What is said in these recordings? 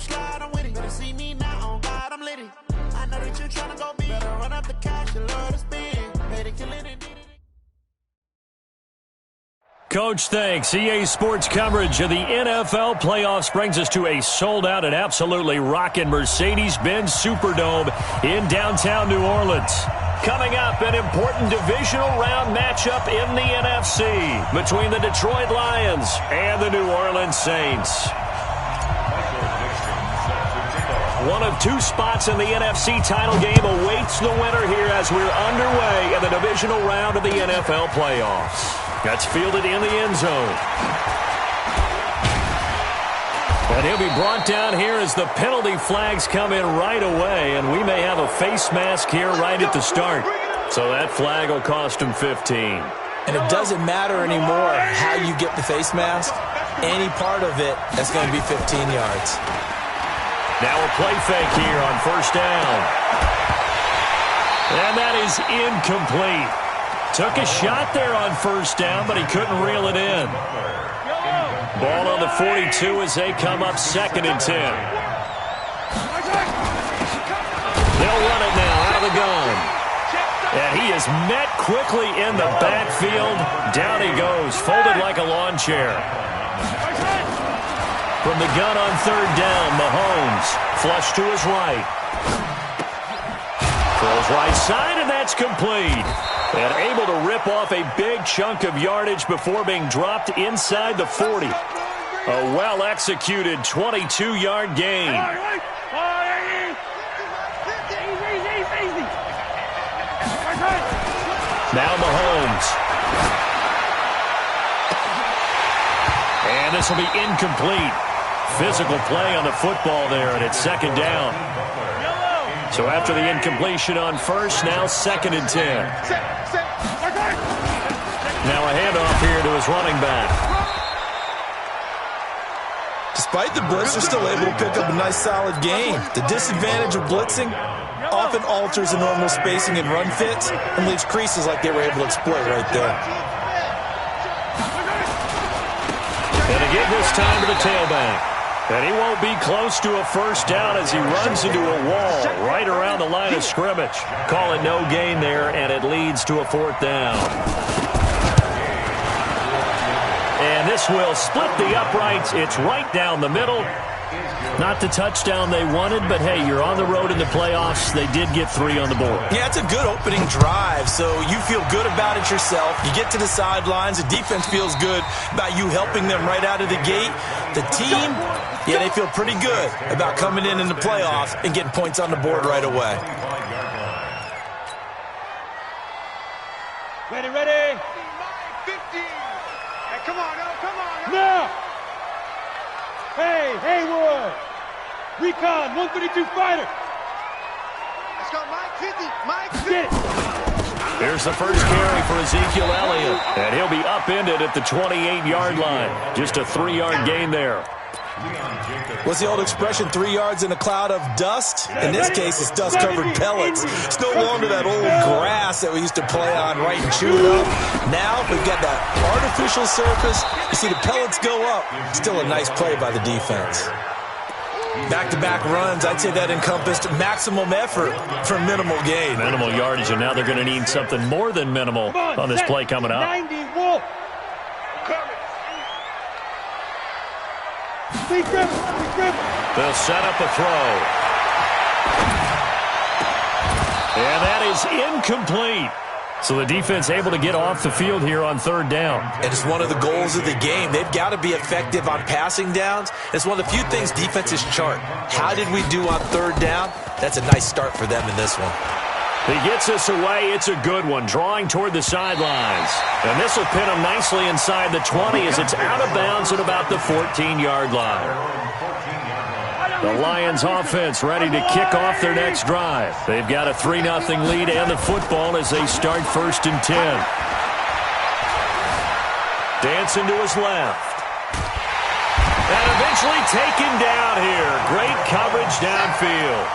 slide, I'm with it. Better see me now, on God, I'm litty. I know that you're trying to go big. Better run up the cash, you love to spin. Pay to kill it and did it. Coach, thanks. EA Sports coverage of the NFL playoffs brings us to a sold-out and absolutely rocking Mercedes-Benz Superdome in downtown New Orleans. Coming up, an important divisional round matchup in the NFC between the Detroit Lions and the New Orleans Saints. One of two spots in the NFC title game awaits the winner here as we're underway in the divisional round of the NFL playoffs. That's fielded in the end zone. And he'll be brought down here as the penalty flags come in right away, and we may have a face mask here right at the start. So that flag will cost him 15. And it doesn't matter anymore how you get the face mask. Any part of it, that's going to be 15 yards. Now a play fake here on first down. And that is incomplete. Took a shot there on first down, but he couldn't reel it in. Ball on the 42 as they come up 2nd and 10. They'll run it now out of the gun. And he is met quickly in the backfield. Down he goes, folded like a lawn chair. From the gun on 3rd down, Mahomes flush to his right. Throws right side, and that's complete. And able to rip off a big chunk of yardage before being dropped inside the 40. A well-executed 22-yard gain. Now Mahomes. And this will be incomplete. Physical play on the football there, and it's 2nd down. So after the incompletion on first, now 2nd and 10. Now a handoff here to his running back. Despite the blitz, they're still able to pick up a nice solid gain. The disadvantage of blitzing often alters the normal spacing and run fits and leaves creases like they were able to exploit right there. And again this time to the tailback. And he won't be close to a first down as he runs into a wall right around the line of scrimmage. Call it no gain there, and it leads to a 4th down. And this will split the uprights. It's right down the middle. Not the touchdown they wanted, but hey, you're on the road in the playoffs. They did get 3 on the board. Yeah, it's a good opening drive, so you feel good about it yourself. You get to the sidelines. The defense feels good about you helping them right out of the gate. The team, yeah, they feel pretty good about coming in the playoffs and getting points on the board right away. Ready. 50. Hey, come on. Now. Hey, Haywood. Recon, 132 fighter. Let's go, Mike 50. Mike 50. Here's the first carry for Ezekiel Elliott. And he'll be upended at the 28-yard line. Just a 3-yard gain there. What's the old expression, 3 yards in a cloud of dust? In this case, it's dust-covered pellets. It's no longer that old grass that we used to play on, right, and chew it up. Now we've got that artificial surface. You see the pellets go up. Still a nice play by the defense. Back-to-back runs, I'd say that encompassed maximum effort for minimal gain. Minimal yardage, and now they're going to need something more than minimal on this play coming up. 90 Wolf. They'll set up a throw. And that is incomplete. So the defense able to get off the field here on 3rd down. And it's one of the goals of the game. They've got to be effective on passing downs. It's one of the few things defenses chart. How did we do on 3rd down? That's a nice start for them in this one. He gets us away. It's a good one. Drawing toward the sidelines. And this will pin him nicely inside the 20 as it's out of bounds at about the 14-yard line. The Lions offense ready to kick off their next drive. They've got a 3-0 lead and the football as they start 1st and 10. Dancing to his left. And eventually taken down here. Great coverage downfield.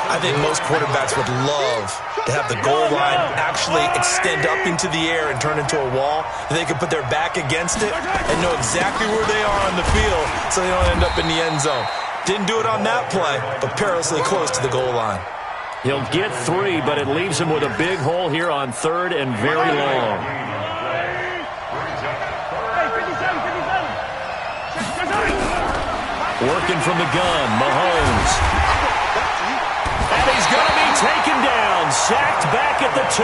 I think most quarterbacks would love to have the goal line actually extend up into the air and turn into a wall. They can put their back against it and know exactly where they are on the field so they don't end up in the end zone. Didn't do it on that play, but perilously close to the goal line. He'll get 3, but it leaves him with a big hole here on 3rd and very long. Working from the gun, Mahomes. And he's going to be taken down, sacked back at the 2.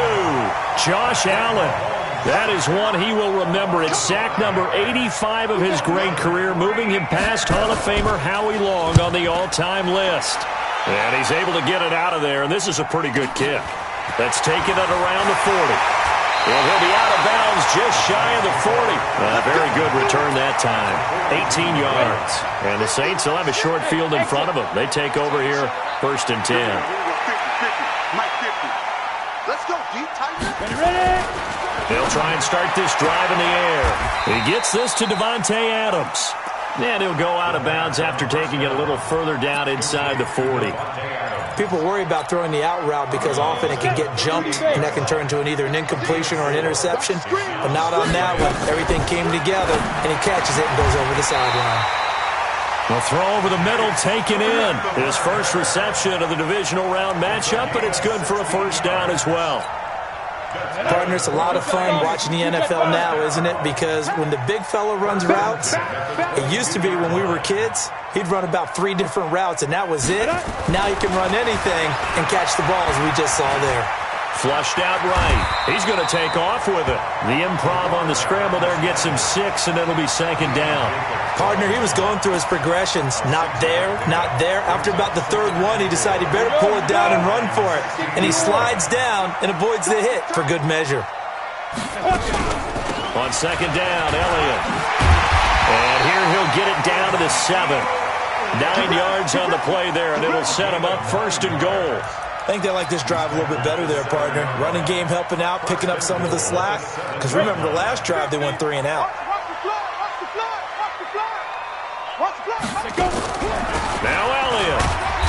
Josh Allen. That is one he will remember. It's sack number 85 of his great career, moving him past Hall of Famer Howie Long on the all-time list. And he's able to get it out of there, and this is a pretty good kick. That's taken it around the 40. And he'll be out of bounds just shy of the 40. Very good return that time. 18 yards. And the Saints will have a short field in front of them. They take over here, 1st and 10. Let's go, deep, tight. Ready? They'll try and start this drive in the air. He gets this to Davante Adams. And he'll go out of bounds after taking it a little further down inside the 40. People worry about throwing the out route because often it can get jumped, and that can turn into either an incompletion or an interception. But not on that one. Everything came together, and he catches it and goes over the sideline. A throw over the middle taken in. His first reception of the divisional round matchup, but it's good for a first down as well. Partner, it's a lot of fun watching the NFL now, isn't it? Because when the big fella runs routes, it used to be when we were kids, he'd run about 3 different routes, and that was it. Now he can run anything and catch the ball, as we just saw there. Flushed out right. He's going to take off with it. The improv on the scramble there gets him 6, and it'll be 2nd down. Partner, he was going through his progressions. Not there, not there. After about the 3rd one, he decided he better pull it down and run for it. And he slides down and avoids the hit for good measure. On 2nd down, Elliott. And here he'll get it down to the 7. 9 yards on the play there, and it'll set him up 1st and goal. I think they like this drive a little bit better there, partner. Running game helping out, picking up some of the slack. Because remember, the last drive, they went 3 and out. Now Elliott.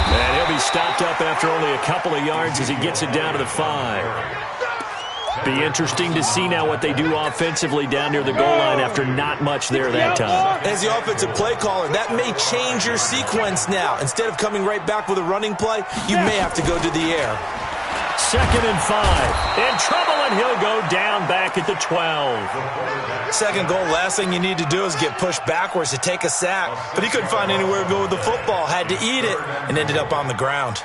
And he'll be stopped up after only a couple of yards as he gets it down to the 5. Be interesting to see now what they do offensively down near the goal line after not much there that time. As the offensive play caller, that may change your sequence now. Instead of coming right back with a running play, you may have to go to the air. 2nd and 5. In trouble, and he'll go down back at the 12. 2nd goal, last thing you need to do is get pushed backwards to take a sack. But he couldn't find anywhere to go with the football. Had to eat it and ended up on the ground.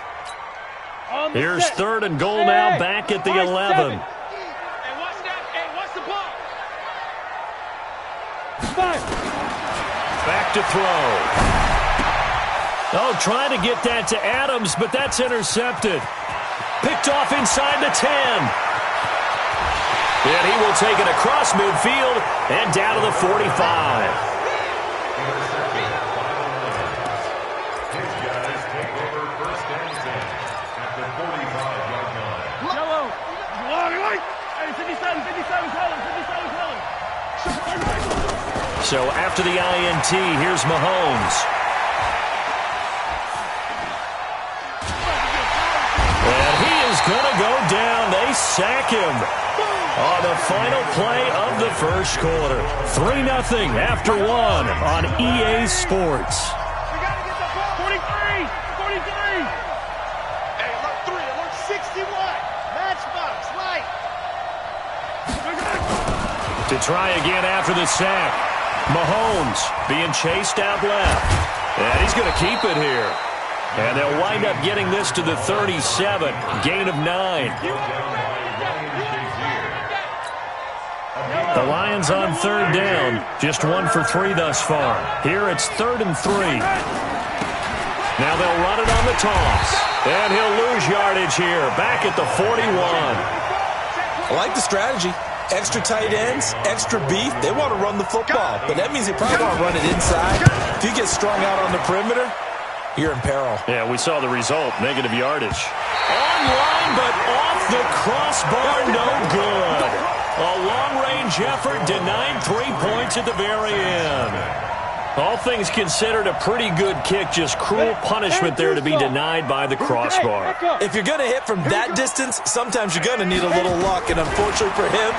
Here's 3rd and goal now, back at the 11. Back to throw. Oh, trying to get that to Adams, but that's intercepted. Picked off inside the 10. And he will take it across midfield and down to the 45. So after the INT, here's Mahomes. And he is going to go down. They sack him on the final play of the first quarter. 3-0 after 1 on EA Sports. We got to get the ball. 43. Hey, look 3. Look 61. Matchbox, light. To try again after the sack. Mahomes being chased out left. And he's going to keep it here. And they'll wind up getting this to the 37. Gain of 9. The Lions on 3rd down. Just 1 for 3 thus far. Here it's 3rd and 3. Now they'll run it on the toss. And he'll lose yardage here. Back at the 41. I like the strategy. Extra tight ends, extra beef. They want to run the football, but that means they probably want to run it inside. If you get strung out on the perimeter, you're in peril. Yeah, we saw the result. Negative yardage. Online, but off the crossbar, no good. A long-range effort denied 3 points at the very end. All things considered, a pretty good kick. Just cruel punishment there to be denied by the crossbar. If you're going to hit from that distance, sometimes you're going to need a little luck. And unfortunately for him,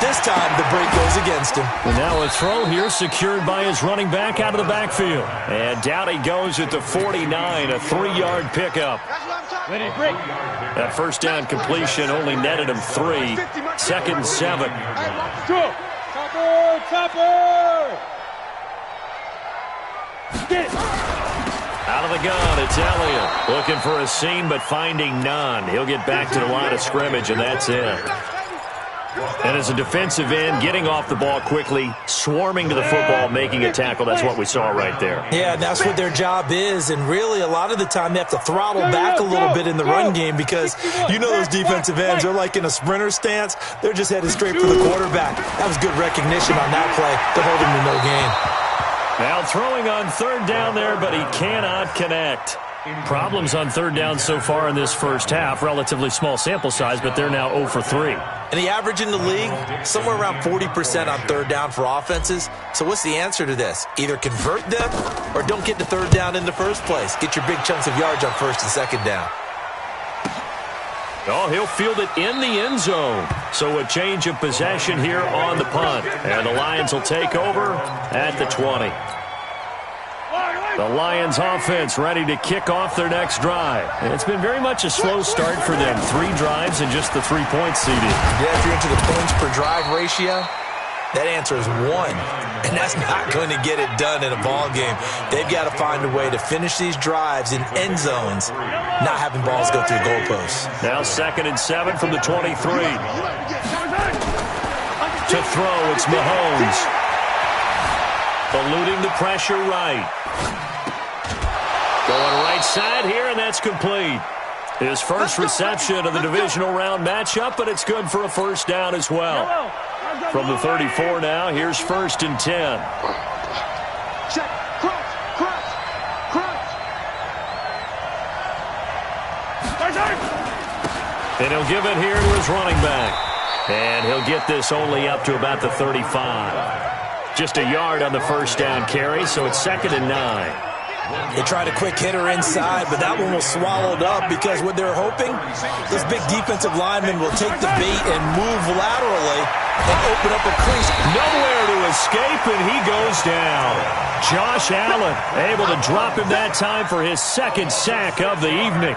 this time the break goes against him. And now a throw here secured by his running back out of the backfield. And down he goes at the 49, a 3-yard pickup. That first down completion only netted him 3. 2nd and 7. Topper! Out of the gun, it's Elliott. Looking for a seam, but finding none. He'll get back to the line of scrimmage, and that's it. And as a defensive end, getting off the ball quickly, swarming to the football, making a tackle, that's what we saw right there. Yeah, that's what their job is, and really a lot of the time they have to throttle back a little bit in the run game because you know those defensive ends are like in a sprinter stance. They're just headed straight for the quarterback. That was good recognition on that play to hold him to no gain. Now throwing on 3rd down there, but he cannot connect. Problems on 3rd down so far in this first half. Relatively small sample size, but they're now 0 for 3. And the average in the league, somewhere around 40% on 3rd down for offenses. So what's the answer to this? Either convert them or don't get to 3rd down in the first place. Get your big chunks of yards on 1st and 2nd down. Oh, he'll field it in the end zone. So a change of possession here on the punt. And the Lions will take over at the 20. The Lions offense ready to kick off their next drive. And it's been very much a slow start for them. 3 drives and just the 3 points seeded. Yeah, if you're into the points per drive ratio, that answer is 1. And that's not going to get it done in a ball game. They've got to find a way to finish these drives in end zones, not having balls go through goalposts. Now 2nd and 7 from the 23. To throw, it's Mahomes. Eluding the pressure right. Going right side here, and that's complete. His first reception of the divisional round matchup, but it's good for a 1st down as well. From the 34 now, here's 1st and 10. Check. Crunch. And he'll give it here to his running back. And he'll get this only up to about the 35. Just a yard on the 1st down carry, so it's 2nd and 9. They tried a quick hitter inside, but that one was swallowed up because what they're hoping, this big defensive lineman will take the bait and move laterally and open up a crease. Nowhere to escape, and he goes down. Josh Allen able to drop him that time for his 2nd sack of the evening.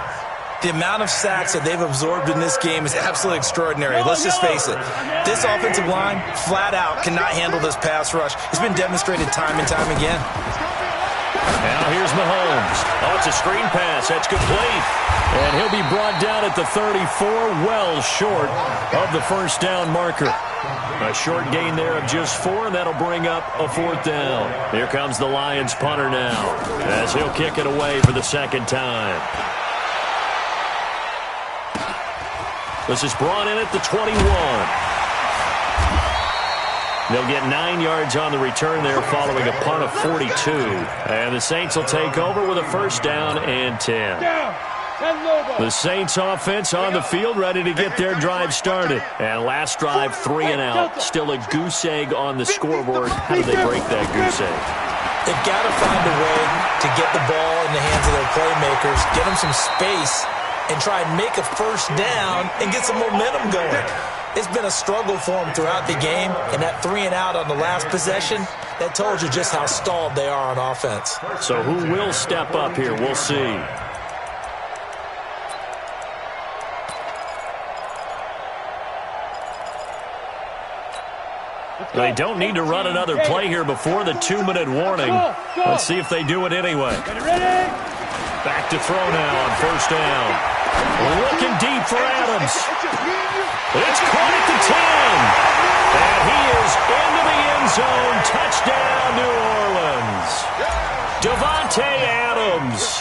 The amount of sacks that they've absorbed in this game is absolutely extraordinary. Let's just face it. This offensive line, flat out, cannot handle this pass rush. It's been demonstrated time and time again. Now here's Mahomes. Oh, it's a screen pass. That's complete. And he'll be brought down at the 34, well short of the 1st down marker. A short gain there of just 4, and that'll bring up a 4th down. Here comes the Lions punter now, as he'll kick it away for the 2nd time. This is brought in at the 21. They'll get 9 yards on the return there following a punt of 42. And the Saints will take over with a 1st down and 10. The Saints offense on the field ready to get their drive started. And last drive, 3 and out. Still a goose egg on the scoreboard. How do they break that goose egg? They've got to find a way to get the ball in the hands of their playmakers, get them some space, and try and make a 1st down and get some momentum going. It's been a struggle for them throughout the game, and that 3 and out on the last possession, that told you just how stalled they are on offense. So who will step up here? We'll see. They don't need to run another play here before the 2-minute warning. Let's see if they do it anyway. Back to throw now on 1st down. Looking deep for Adams. It's caught at the 10. And he is into the end zone. Touchdown, New Orleans. Devontae Adams,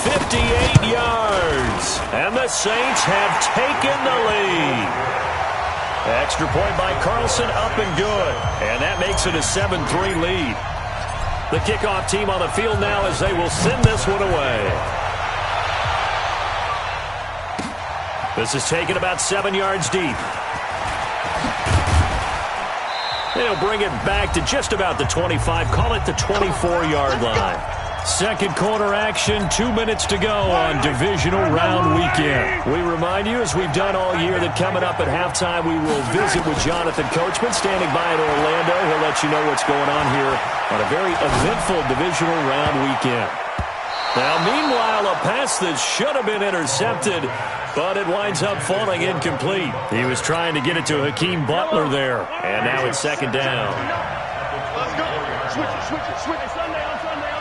58 yards. And the Saints have taken the lead. Extra point by Carlson, up and good. And that makes it a 7-3 lead. The kickoff team on the field now as they will send this one away. This is taken about 7 yards deep. They'll bring it back to just about the 25. Call it the 24-yard line. Second quarter action, 2 minutes to go on divisional round weekend. We remind you, as we've done all year, that coming up at halftime, we will visit with Jonathan Coachman, standing by in Orlando. He'll let you know what's going on here on a very eventful divisional round weekend. Now, meanwhile, a pass that should have been intercepted, but it winds up falling incomplete. He was trying to get it to Hakeem Butler there, and now it's second down. Let's go. Switch it. Sunday on Sunday.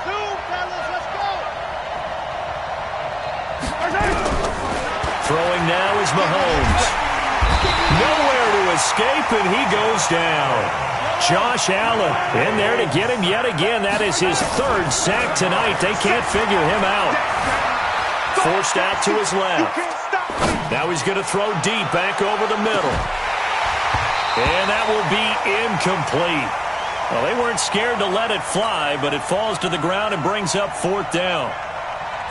Zoom, fellas, let's go. Throwing now is Mahomes. Nowhere to escape, and he goes down. Josh Allen in there to get him yet again. That is his third sack tonight. They can't figure him out. Forced out to his left. Now he's going to throw deep back over the middle. And that will be incomplete. Well, they weren't scared to let it fly, but it falls to the ground and brings up fourth down.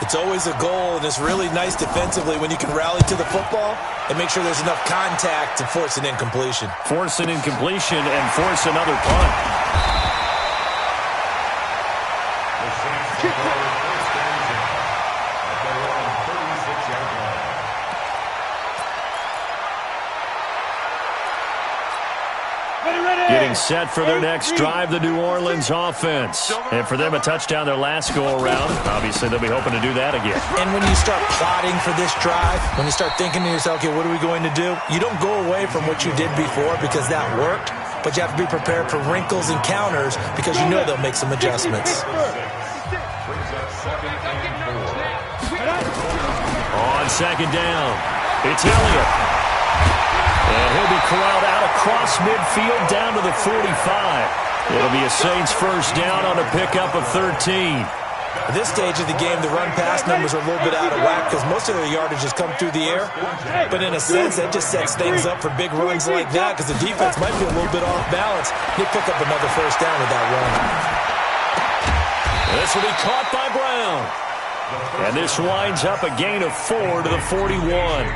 It's always a goal, and it's really nice defensively when you can rally to the football and make sure there's enough contact to force an incompletion. Force an incompletion and force another punt. Getting set for their next drive, the New Orleans offense. And for them, a touchdown their last go-around. Obviously, they'll be hoping to do that again. And when you start plotting for this drive, when you start thinking to yourself, okay, what are we going to do? You don't go away from what you did before because that worked, but you have to be prepared for wrinkles and counters because you know they'll make some adjustments. On second down, it's Elliott. And he'll be corralled out across midfield down to the 45. It'll be a Saints first down on a pickup of 13. At this stage of the game, the run-pass numbers are a little bit out of whack because most of their yardage has come through the air. But in a sense, that just sets things up for big runs like that because the defense might be a little bit off balance. They pick up another first down with that run. This will be caught by Brown. And this winds up a gain of 4 to the 41.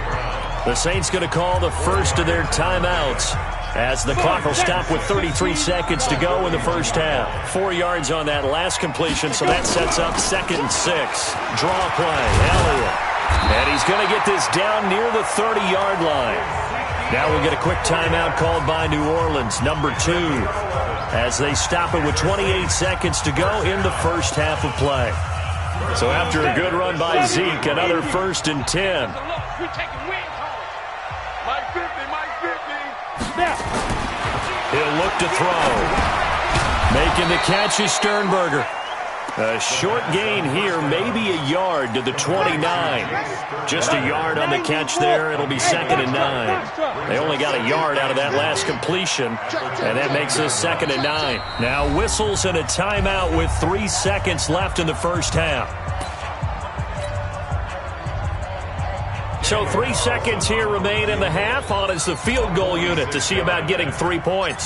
The Saints going to call the first of their timeouts as the clock will stop with 33 seconds to go in the first half. 4 yards on that last completion, so that sets up 2nd and 6. Draw play, Elliott. And he's going to get this down near the 30-yard line. Now we'll get a quick timeout called by New Orleans, number 2, as they stop it with 28 seconds to go in the first half of play. So after a good run by Zeke, another 1st and 10. He'll look to throw. Making the catch is Sternberger. A short gain here, maybe a yard to the 29. Just a yard on the catch there. It'll be 2nd and 9. They only got a yard out of that last completion, and that makes us 2nd and 9. Now whistles and a timeout with 3 seconds left in the first half. So 3 seconds here remain in the half. On is the field goal unit to see about getting 3 points.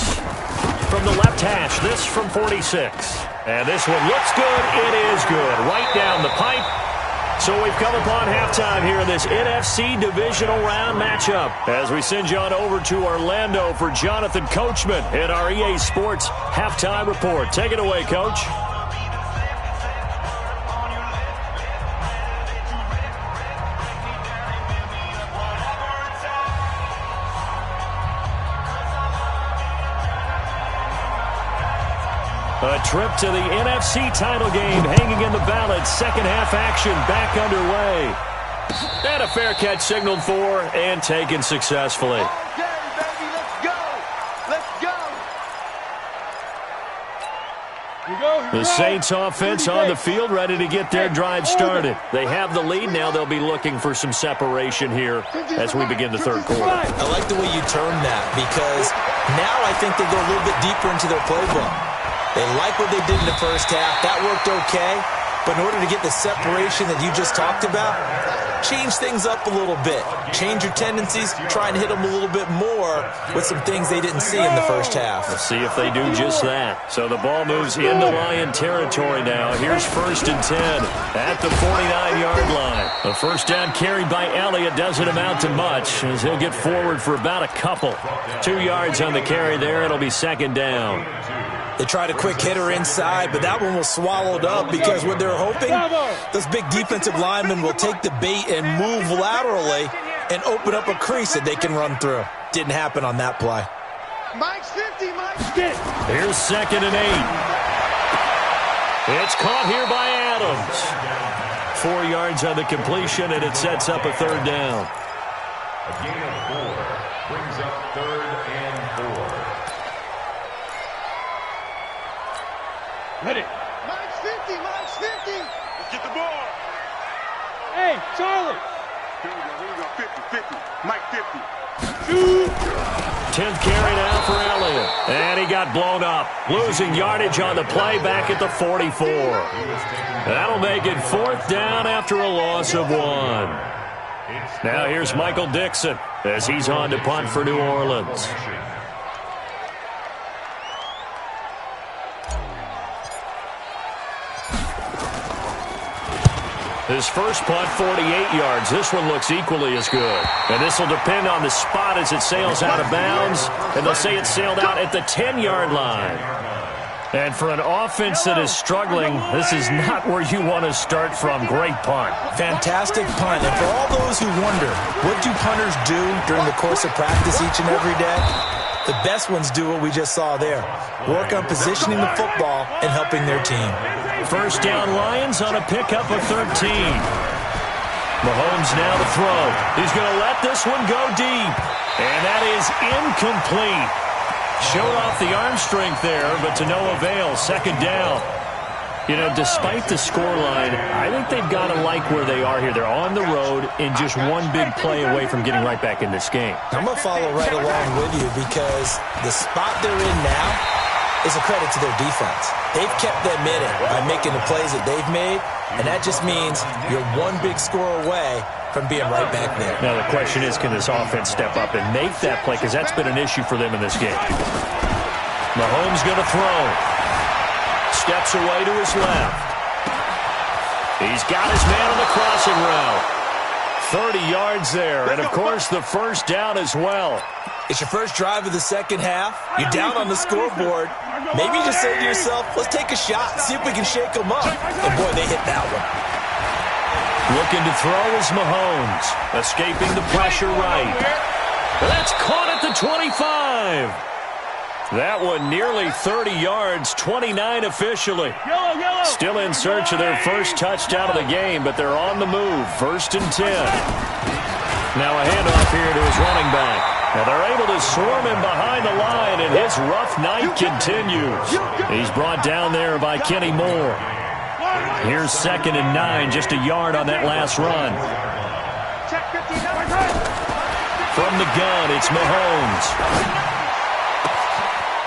From the left hash, this from 46. And this one looks good. It is good. Right down the pipe. So we've come upon halftime here in this NFC divisional round matchup as we send you on over to Orlando for Jonathan Coachman in our EA Sports halftime report. Take it away, Coach. A trip to the NFC title game hanging in the balance. Second half action back underway. And a fair catch signaled for and taken successfully. Okay, baby, let's go. Let's go. The Saints offense on the field ready to get their drive started. They have the lead. Now they'll be looking for some separation here as we begin the third quarter. I like the way you term that because now I think they go a little bit deeper into their playbook. They like what they did in the first half. That worked okay. But in order to get the separation that you just talked about, change things up a little bit. Change your tendencies, try and hit them a little bit more with some things they didn't see in the first half. We'll see if they do just that. So the ball moves into Lion territory now. Here's 1st and 10 at the 49-yard line. The first down carried by Elliott doesn't amount to much as he'll get forward for about a couple. 2 yards on the carry there. It'll be 2nd down. They tried a quick hitter inside, but that one was swallowed up because what they're hoping, those big defensive linemen will take the bait and move laterally and open up a crease that they can run through. Didn't happen on that play. Mike's 50, Mike's 50. Here's 2nd and 8. It's caught here by Adams. 4 yards on the completion, and it sets up a 3rd down. A gain of 4 brings up 3rd and 4. Ready. Mike's 50, Mike's 50. Let's get the ball. Hey, Charlie. Here we go, 50, 50. Mike 50. Shoot. 10th carry now for Elliott. And he got blown up. Losing yardage on the play back at the 44. That'll make it 4th down after a loss of 1. Now here's Michael Dixon as he's on to punt for New Orleans. His first punt, 48 yards. This one looks equally as good. And this will depend on the spot as it sails out of bounds. And they'll say it sailed out at the 10-yard line. And for an offense that is struggling, this is not where you want to start from. Great punt. Fantastic punt. And for all those who wonder, what do punters do during the course of practice each and every day? The best ones do what we just saw there. Work on positioning the football and helping their team. First down Lions on a pickup of 13. Mahomes now to throw. He's going to let this one go deep. And that is incomplete. Showed off the arm strength there, but to no avail. 2nd down. You know, despite the scoreline, I think they've got to like where they are here. They're on the road and just one big play away from getting right back in this game. I'm going to follow right along with you because the spot they're in now is a credit to their defense. They've kept them in it by making the plays that they've made, and that just means you're one big score away from being right back there. Now the question is, can this offense step up and make that play? Because that's been an issue for them in this game. Mahomes going to throw. Steps away to his left. He's got his man on the crossing route. 30 yards there, and of course the first down as well. It's your first drive of the second half. You're down on the scoreboard. Maybe you just say to yourself, let's take a shot, see if we can shake them up. And boy, they hit that one. Looking to throw is Mahomes. Escaping the pressure right. That's caught at the 25. That one nearly 30 yards, 29 officially. Still in search of their first touchdown of the game, but they're on the move. 1st and 10. Now a handoff here to his running back. Now they're able to swarm him behind the line, and his rough night continues. He's brought down there by Kenny Moore. Here's 2nd and 9, just a yard on that last run. From the gun, it's Mahomes.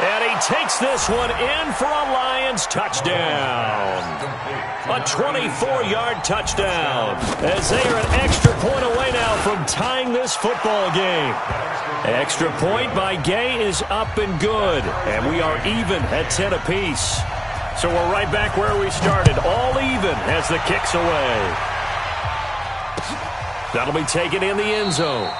And he takes this one in for a Lions touchdown. A 24-yard touchdown as they are an extra point away now from tying this football game. Extra point by Gay is up and good, and we are even at 10 apiece. So we're right back where we started, all even as the kick's away. That'll be taken in the end zone.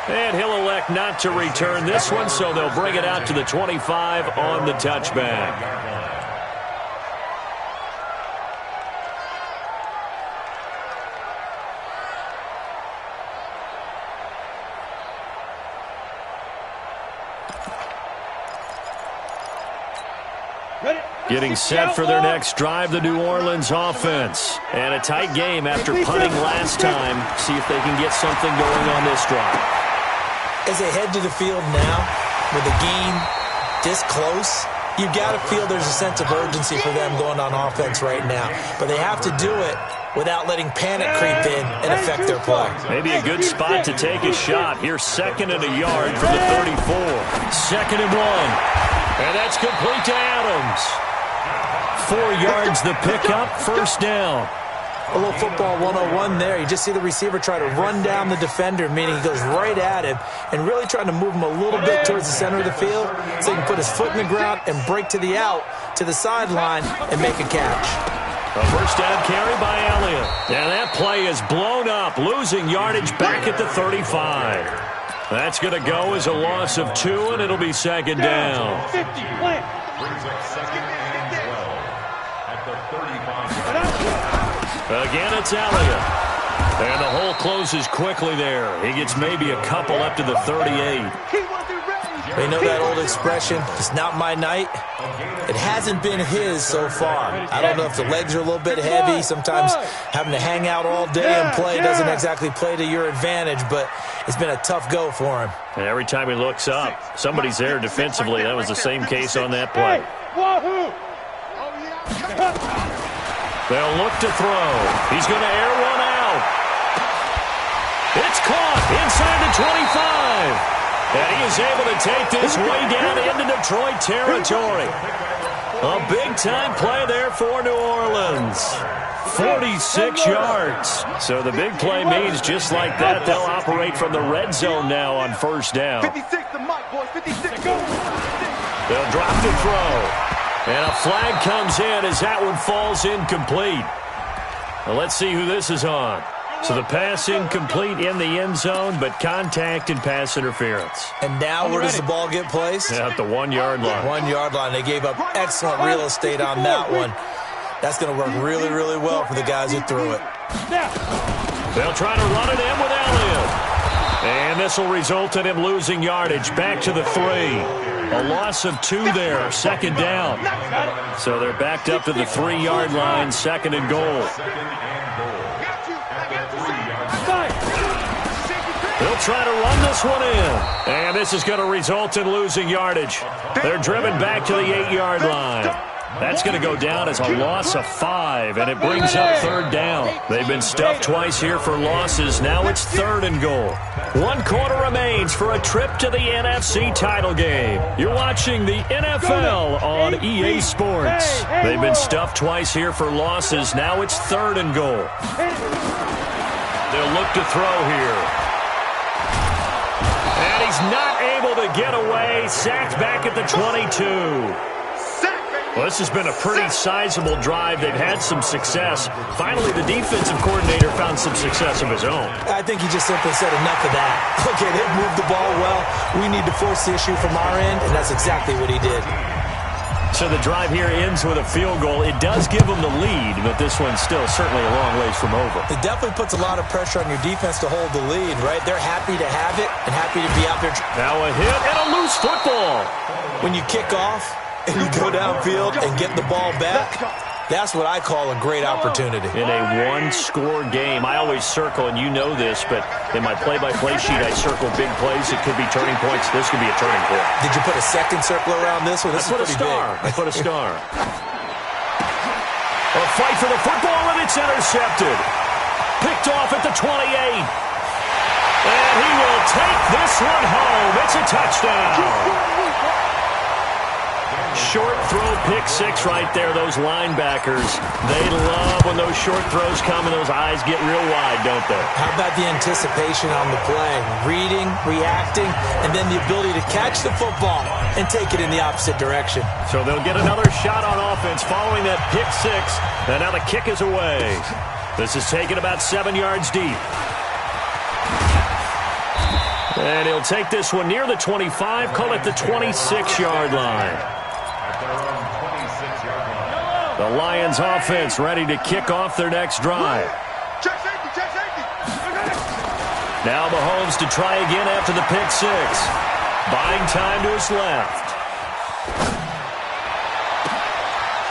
And he'll elect not to return this one, so they'll bring it out to the 25 on the touchback. Getting set for their next drive, the New Orleans offense. And a tight game after punting last time. See if they can get something going on this drive. As they head to the field now, with the game this close, you've got to feel there's a sense of urgency for them going on offense right now. But they have to do it without letting panic creep in and affect their play. Maybe a good spot to take a shot. Here's 2nd and a yard from the 34. 2nd and 1. And that's complete to Adams. 4 yards the pickup, first down. A little football 101 there. You just see the receiver try to run down the defender, meaning he goes right at him and really trying to move him a little bit towards the center of the field so he can put his foot in the ground and break to the out, to the sideline, and make a catch. A first down carry by Elliott. And that play is blown up, losing yardage back at the 35. That's going to go as a loss of 2, and it'll be second down. Brings up second and 12 at the 35. Again, it's Elliott. And the hole closes quickly there. He gets maybe a couple up to the 38. They know that old expression, it's not my night. It hasn't been his so far. I don't know if the legs are a little bit heavy. Sometimes having to hang out all day and play doesn't exactly play to your advantage, but it's been a tough go for him. And every time he looks up, somebody's there defensively. That was the same case on that play. They'll look to throw. He's going to air one out. It's caught inside the 25. And he is able to take this way down into Detroit territory. A big-time play there for New Orleans. 46 yards. So the big play means just like that, they'll operate from the red zone now on first down. 56 to Mike, boys. 56. Go. They'll drop the throw. And a flag comes in as that one falls incomplete. Well, let's see who this is on. So the pass incomplete in the end zone, but contact and pass interference. And now where does the ball get placed? At the 1 yard line. 1 yard line. They gave up excellent real estate on that one. That's going to work really, really well for the guys who threw it. They'll try to run it in with Elliott. And this will result in him losing yardage back to the 3. A loss of 2 there, second down. So they're backed up to the 3 yard line, second and goal. They'll try to run this one in. And this is going to result in losing yardage. They're driven back to the 8 yard line. That's going to go down as a loss of 5, and it brings up third down. They've been stuffed twice here for losses. Now it's third and goal. 1 quarter remains for a trip to the NFC title game. You're watching the NFL on EA Sports. They've been stuffed twice here for losses. Now it's third and goal. They'll look to throw here. And he's not able to get away. Sacked back at the 22. Well, this has been a pretty sizable drive. They've had some success. Finally, the defensive coordinator found some success of his own. I think he just simply said enough of that. Okay, they've moved the ball well. We need to force the issue from our end, and that's exactly what he did. So the drive here ends with a field goal. It does give them the lead, but this one's still certainly a long ways from over. It definitely puts a lot of pressure on your defense to hold the lead, right? They're happy to have it and happy to be out there. Now a hit and a loose football. When you kick off and you go downfield and get the ball back, that's what I call a great opportunity. In a one-score game, I always circle, and you know this, but in my play-by-play sheet, I circle big plays. It could be turning points. This could be a turning point. Did you put a second circle around this one? This is pretty big. I put a star. A fight for the football, and it's intercepted. Picked off at the 28. And he will take this one home. It's a touchdown. Short throw, pick 6 right there. Those linebackers, they love when those short throws come and those eyes get real wide, don't they? How about the anticipation on the play? Reading, reacting, and then the ability to catch the football and take it in the opposite direction. So they'll get another shot on offense following that pick 6. And now the kick is away. This is taken about 7 yards deep. And he'll take this one near the 25, call it the 26-yard line. The Lions offense ready to kick off their next drive. Now Mahomes to try again after the pick 6. Buying time to his left.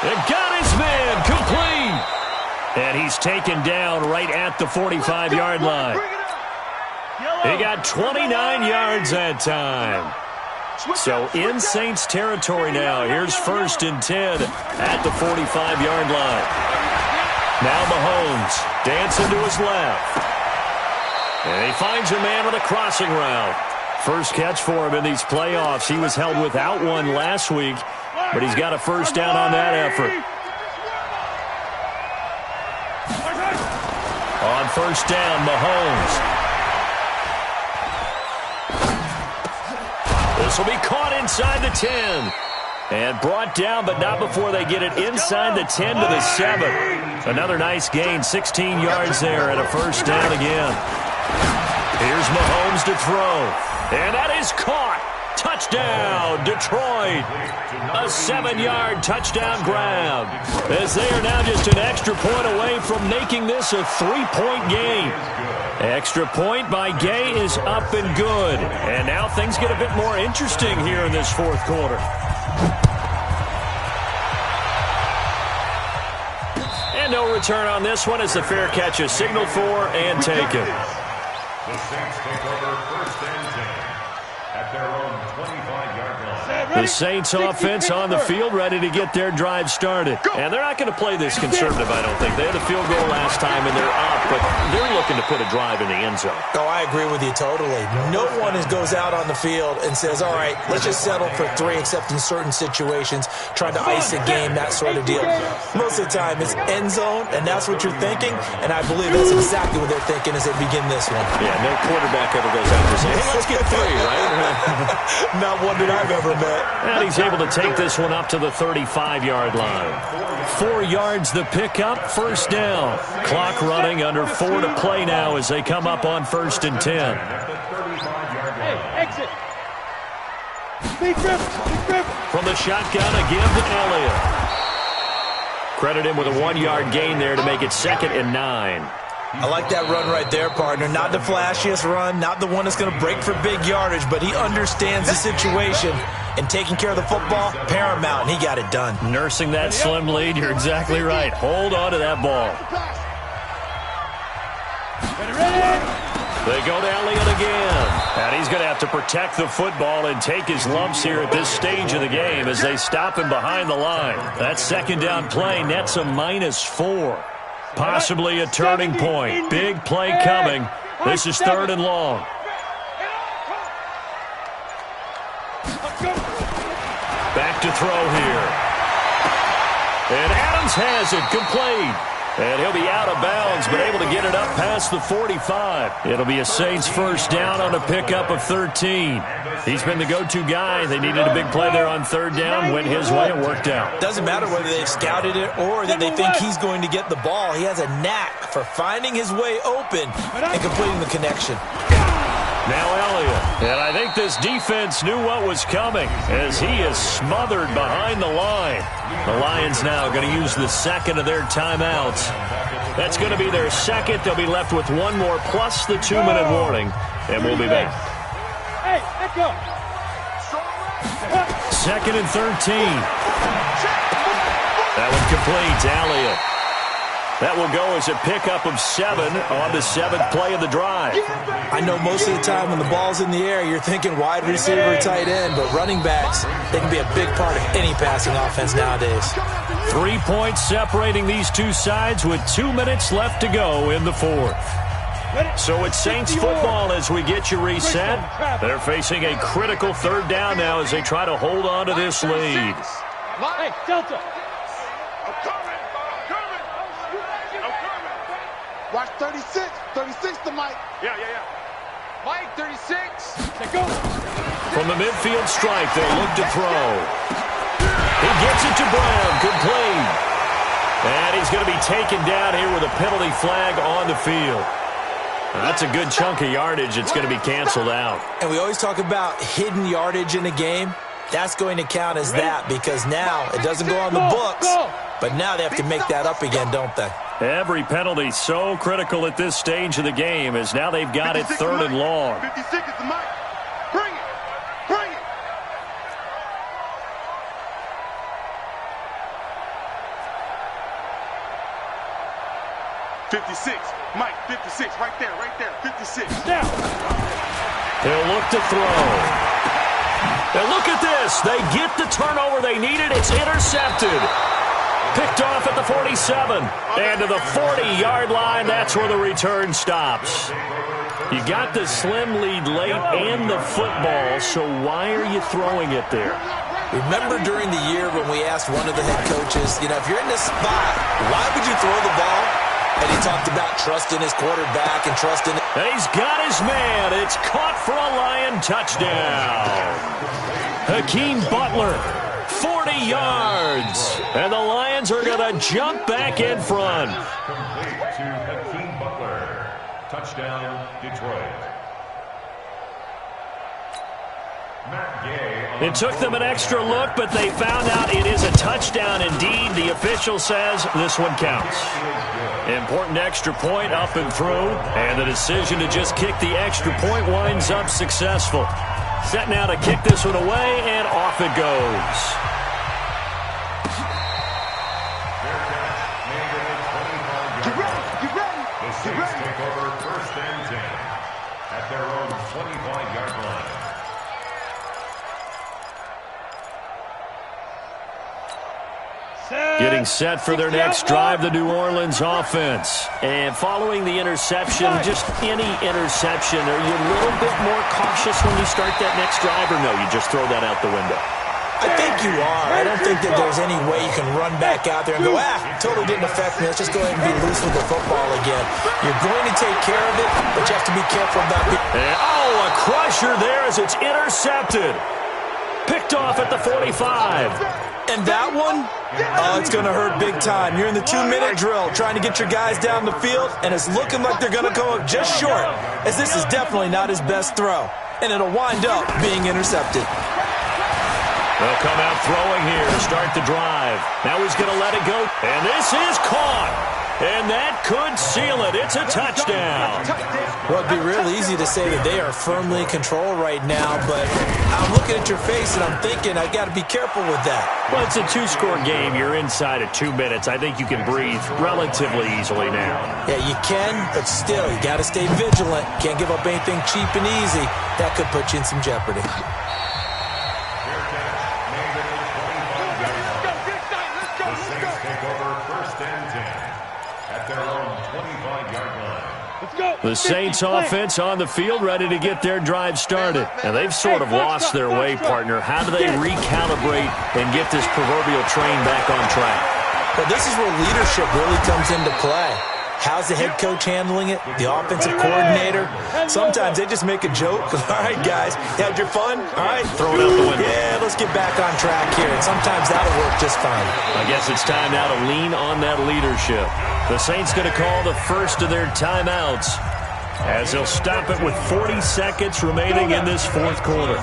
It got his man complete. And he's taken down right at the 45-yard line. He got 29 yards that time. So in Saints territory now. Here's 1st and 10 at the 45-yard line. Now Mahomes dancing to his left. And he finds a man on a crossing route. First catch for him in these playoffs. He was held without one last week, but he's got a first down on that effort. first down, Mahomes. This will be caught inside the 10. And brought down, but not before they get it inside the 10 to the 7. Another nice gain, 16 yards there and a first down again. Here's Mahomes to throw. And that is caught. Touchdown, Detroit. A 7-yard touchdown grab. As they are now just an extra point away from making this a 3-point game. Extra point by Gay is up and good. And now things get a bit more interesting here in this fourth quarter. And no return on this one as the fair catch is signaled for and taken. The Saints take over first and 10 at their own 25-yard line. The Saints offense on the field ready to get their drive started. And they're not going to play this conservative, I don't think. They had a field goal last time and they're up, but they're looking to put a drive in the end zone. Oh, I agree with you totally. No one goes out on the field and says, all right, let's just settle for 3, except in certain situations, trying to ice a game, that sort of deal. Most of the time, it's end zone, and that's what you're thinking, and I believe that's exactly what they're thinking as they begin this one. Yeah, no quarterback ever goes out and says, hey, let's get 3, right? Not one that I've ever met. And he's able to take this one up to the 35-yard line. 4 yards the pickup, first down. Clock running, under 4 to play now as they come up on first and 10. Hey, exit. From the shotgun, again to Elliott. Credit him with a 1-yard gain there to make it 2nd and 9. I like that run right there, partner. Not the flashiest run, not the one that's going to break for big yardage, but he understands the situation, and taking care of the football, paramount, and he got it done. Nursing that slim lead, you're exactly right. Hold on to that ball. They go to Elliott again. And he's going to have to protect the football and take his lumps here at this stage of the game as they stop him behind the line. That second down play nets a -4. Possibly a turning point. Big play coming. This is 3rd and long. Back to throw here. And Adams has it, complete. And he'll be out of bounds, but able to get it up past the 45. It'll be a Saints first down on a pickup of 13. He's been the go-to guy. They needed a big play there on 3rd down. Went his way. It worked out. Doesn't matter whether they've scouted it or that they think he's going to get the ball. He has a knack for finding his way open and completing the connection. Now Elliott. And I think this defense knew what was coming as he is smothered behind the line. The Lions now going to use the second of their timeouts. That's going to be their second. They'll be left with one more plus the 2-minute warning. And we'll be back. Hey, let go. 2nd and 13. That one complete to Elliott. That will go as a pickup of 7 on the 7th play of the drive. I know most of the time when the ball's in the air, you're thinking wide receiver, tight end, but running backs, they can be a big part of any passing offense nowadays. 3 points separating these two sides with 2 minutes left to go in the 4th. So it's Saints football as we get you reset. They're facing a critical 3rd down now as they try to hold on to this lead. Hey, Delta. Watch 36. 36 to Mike. Yeah. Mike, 36. Let's go. From the midfield strike, they'll look to throw. He gets it to Brown. Complete. And he's going to be taken down here with a penalty flag on the field. That's a good chunk of yardage. It's going to be canceled out. And we always talk about hidden yardage in a game. That's going to count as that because now it doesn't go on the books, but now they have to make that up again, don't they? Every penalty so critical at this stage of the game as now they've got it 3rd and long. 56 is the Mike. Bring it. Bring it. '56, Mike, 56, right there, 56. Now. He'll look to throw. And look at this. They get the turnover they needed. It's intercepted. Picked off at the 47. And to the 40-yard line, that's where the return stops. You got the slim lead late and the football, so why are you throwing it there? Remember during the year when we asked one of the head coaches, if you're in this spot, why would you throw the ball? And he talked about trusting his quarterback and trusting... He's got his man. It's caught for a Lion touchdown. Hakeem Butler, 40 yards. And the Lions are going to jump back in front. Complete to Hakeem Butler. Touchdown, Detroit. It took them an extra look, but they found out it is a touchdown indeed. The official says this one counts. Important extra point up and through, and the decision to just kick the extra point winds up successful. Set now to kick this one away, and off it goes. The Saints take over first and 10 at their own 25-yard line. Getting set for their next drive, the New Orleans offense. And following the interception, just any interception, are you a little bit more cautious when you start that next drive, or no, you just throw that out the window? I think you are. I don't think that there's any way you can run back out there and go, totally didn't affect me. Let's just go ahead and be loose with the football again. You're going to take care of it, but you have to be careful about it. And, a crusher there as it's intercepted. Picked off at the 45. And that one, it's going to hurt big time. You're in the 2-minute drill trying to get your guys down the field, and it's looking like they're going to come up just short, as this is definitely not his best throw. And it'll wind up being intercepted. They'll come out throwing here to start the drive. Now he's going to let it go. And this is caught. And that could seal it. It's a touchdown. Well, it'd be real easy to say that they are firmly in control right now, but I'm looking at your face and I'm thinking I got to be careful with that. Well, it's a 2-score game. You're inside of 2 minutes. I think you can breathe relatively easily now. Yeah, you can, but still, you got to stay vigilant. Can't give up anything cheap and easy. That could put you in some jeopardy. The Saints offense on the field ready to get their drive started. And they've sort of lost their way, partner. How do they recalibrate and get this proverbial train back on track? Well, this is where leadership really comes into play. How's the head coach handling it? The offensive coordinator? Sometimes they just make a joke. All right, guys, you had your fun? All right, throw it out the window. Yeah, let's get back on track here. And sometimes that'll work just fine. I guess it's time now to lean on that leadership. The Saints going to call the first of their timeouts as they'll stop it with 40 seconds remaining in this fourth quarter.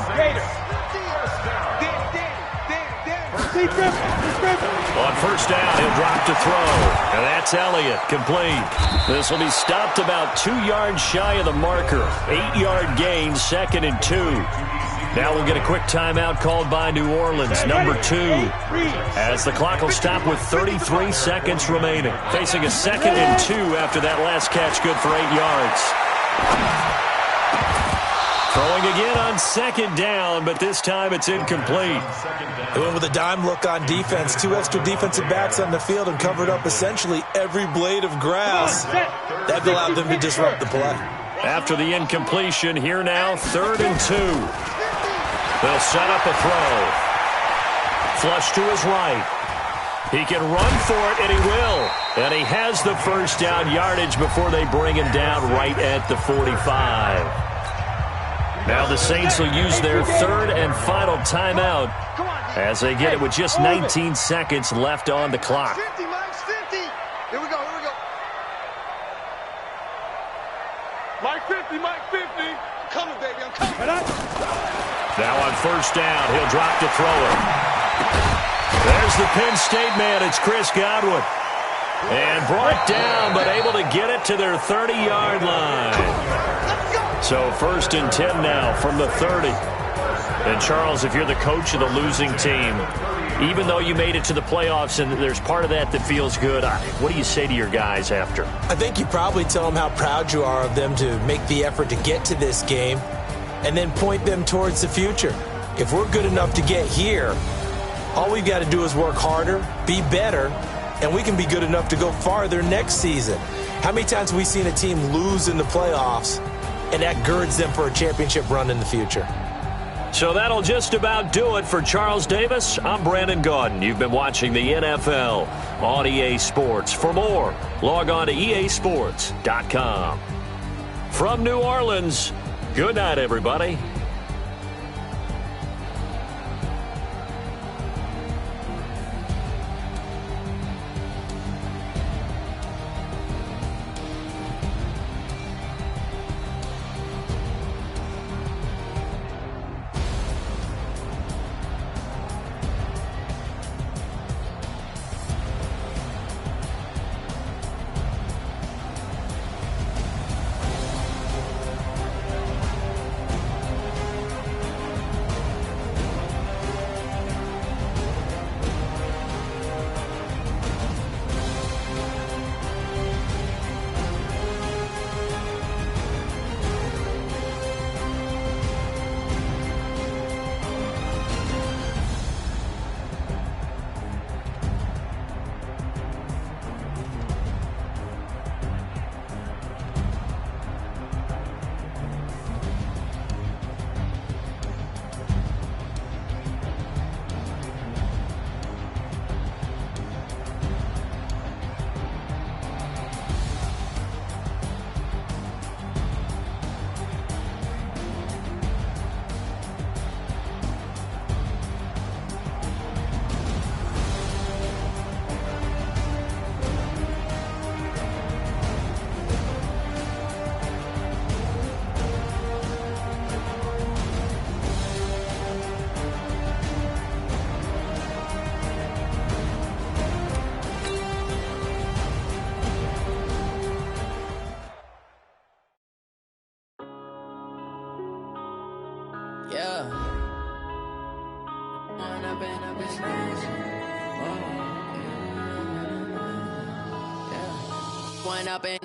On first down, he'll drop to throw. And that's Elliott, complete. This will be stopped about 2 yards shy of the marker. 8-yard gain, 2nd and 2. Now we'll get a quick timeout called by New Orleans, number 2. As the clock will stop with 33 seconds remaining. Facing a 2nd and 2 after that last catch, good for 8 yards. Throwing again on 2nd down, but this time it's incomplete. They went with a dime look on defense. 2 extra defensive backs on the field and covered up essentially every blade of grass. That allowed them to disrupt the play. After the incompletion, here now, 3rd and 2. They'll set up a throw. Flush to his right. He can run for it, and he will. And he has the first down yardage before they bring him down right at the 45. Now the Saints will use their 3rd and final timeout as they get it with just 19 seconds left on the clock. 50, Mike's 50. Here we go, here we go. Mike 50, Mike 50. I'm coming, baby, I'm coming. Now on first down, he'll drop to throw it. There's the Penn State man. It's Chris Godwin. And brought down, but able to get it to their 30-yard line. So 1st and 10 now from the 30. And Charles, if you're the coach of the losing team, even though you made it to the playoffs and there's part of that that feels good, what do you say to your guys after? I think you probably tell them how proud you are of them to make the effort to get to this game and then point them towards the future. If we're good enough to get here, all we've got to do is work harder, be better, and we can be good enough to go farther next season. How many times have we seen a team lose in the playoffs, and that girds them for a championship run in the future? So that'll just about do it for Charles Davis. I'm Brandon Gaudin. You've been watching the NFL on EA Sports. For more, log on to easports.com. From New Orleans, good night, everybody.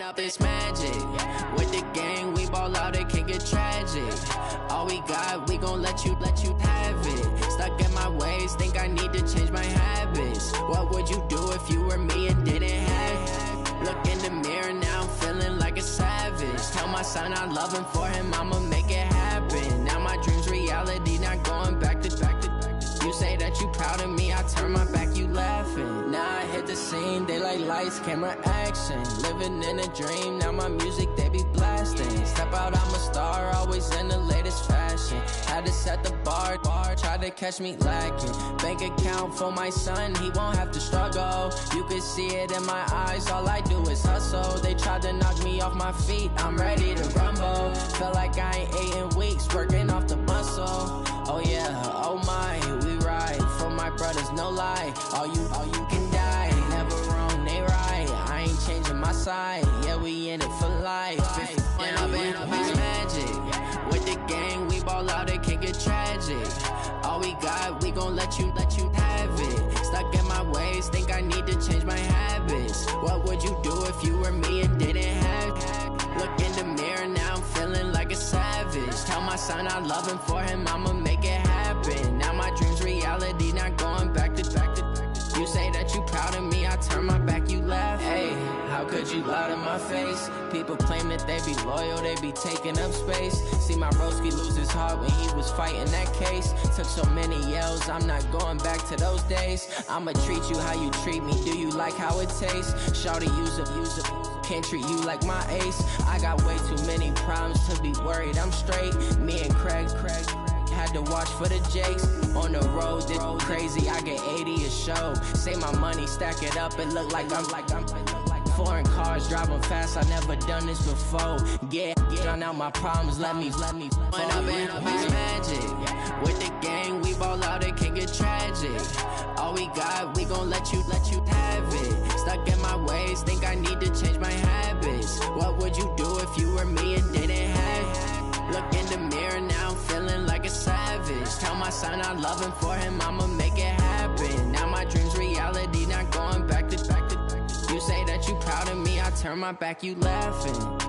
Up this magic. With the gang, we ball out, it can get tragic. All we got, we gon' let you have it. Stuck in my ways, think I need to change my habits. What would you do if you were me and didn't have it? Look in the mirror, now I'm feeling like a savage. Tell my son I love him, for him I'ma make it happen. Now my dream's reality, not going back to. You say that you proud of me, I turn my back, you laughing. Now I hit the scene, they like lights, camera, action. Living in a dream, now my music, they be blasting. Step out, I'm a star, always in the latest fashion. Had to set the bar, try to catch me lacking. Bank account for my son, he won't have to struggle. You can see it in my eyes, all I do is hustle. They tried to knock me off my feet, I'm ready to rumble. Feel like I ain't ate in weeks, working off the muscle. Oh yeah, oh my, we ride for my brothers, no lie. All you can die, never wrong, they right. I ain't changing my side, yeah, we in it for life. When up it's magic. With the gang, we ball out, it can get tragic. All we got, we gon' let you have it. Stuck in my ways, think I need to change my habits. What would you do if you were me and didn't have it? Look in the mirror, now I'm feeling like a savage. Tell my son I love him, for him I'ma make it happen. Now my dream's reality, not going back to. You say that you proud of me, I turn my back, you laugh. Hey, how could you lie to my face? People claim that they be loyal, they be taking up space. See my broski lose his heart when he was fighting that case. Took so many yells, I'm not going back to those days. I'ma treat you how you treat me, do you like how it tastes? Shawty, use a can't treat you like my ace. I got way too many problems to be worried, I'm straight. Me and Craig had to watch for the Jakes. On the road, this crazy, I get 80 a show. Say my money, stack it up, it look like I'm foreign cars, driving fast, I never done this before. Get on out my problems, let me When up it's magic. With the gang, we ball out, it can get tragic. All we got, we gon' let you have it. Stuck in my ways, think I need to change my habits. What would you do if you were me and didn't have it? Look in the mirror, now I'm feeling like a savage. Tell my son I love him, for him I'ma make it happen. Now my dream's reality, not going back to. You say that you proud of me, I turn my back, you laughing.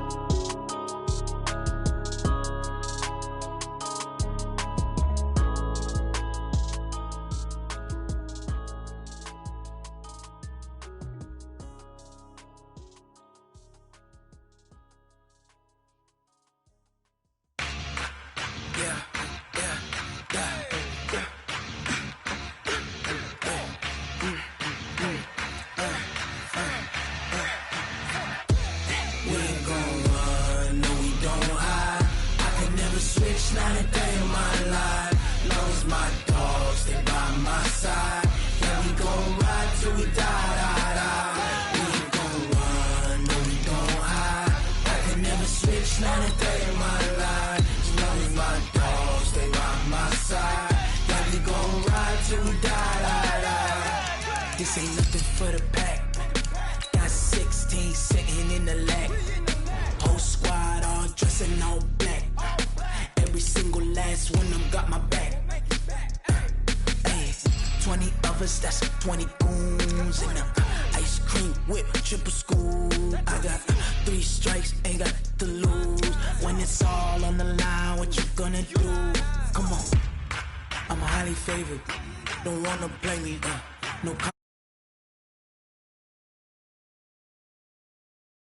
This ain't nothing for the pack. Got 16 sitting in the lag. Whole squad all dressing all black. Every single last one of them got my back. Hey, 20 of us, that's 20 goons in the ice cream whip, triple scoop. I got 3 strikes, ain't got to lose. When it's all on the line, what you gonna do? Come on, I'm highly favored. Don't wanna play me, no.